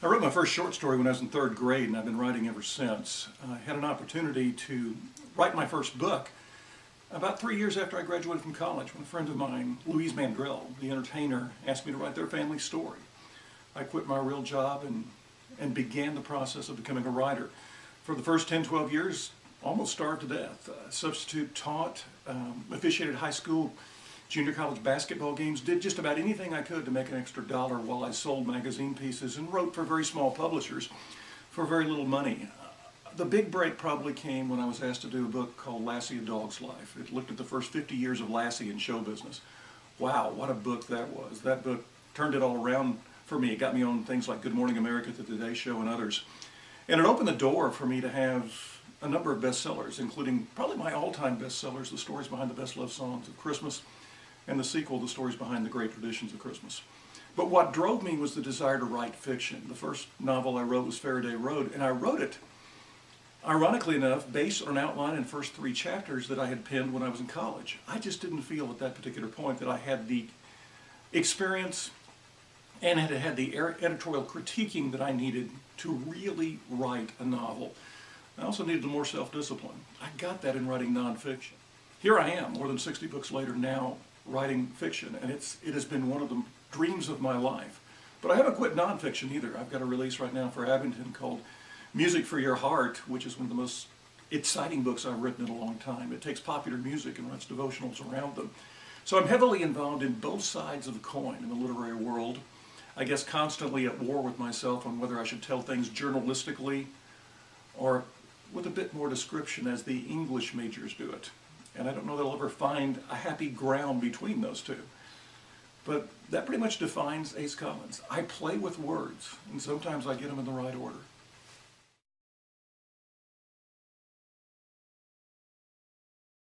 I wrote my first short story when I was in third grade, and I've been writing ever since. I had an opportunity to write my first book about 3 years after I graduated from college, when a friend of mine, Louise Mandrell, the entertainer, asked me to write their family story. I quit my real job and began the process of becoming a writer. For the first 10, 12 years, almost starved to death. Substitute taught, officiated high school, junior college basketball games, did just about anything I could to make an extra dollar while I sold magazine pieces and wrote for very small publishers for very little money. The big break probably came when I was asked to do a book called Lassie, a Dog's Life. It looked at the first 50 years of Lassie in show business. Wow, what a book that was. That book turned it all around for me. It got me on things like Good Morning America, The Today Show, and others. And it opened the door for me to have a number of bestsellers, including probably my all-time bestsellers, The Stories Behind the Best Loved Songs of Christmas, and the sequel, The Stories Behind the Great Traditions of Christmas. But what drove me was the desire to write fiction. The first novel I wrote was Faraday Road, and I wrote it, ironically enough, based on an outline in the first 3 chapters that I had penned when I was in college. I just didn't feel at that particular point that I had the experience and had the editorial critiquing that I needed to really write a novel. I also needed more self-discipline. I got that in writing nonfiction. Here I am, more than 60 books later now, writing fiction, and it has been one of the dreams of my life. But I haven't quit nonfiction either. I've got a release right now for Abington called Music for Your Heart, which is one of the most exciting books I've written in a long time. It takes popular music and writes devotionals around them. So I'm heavily involved in both sides of the coin in the literary world. I guess constantly at war with myself on whether I should tell things journalistically or with a bit more description as the English majors do it. And I don't know that I'll ever find a happy ground between those two. But that pretty much defines Ace Collins. I play with words, and sometimes I get them in the right order.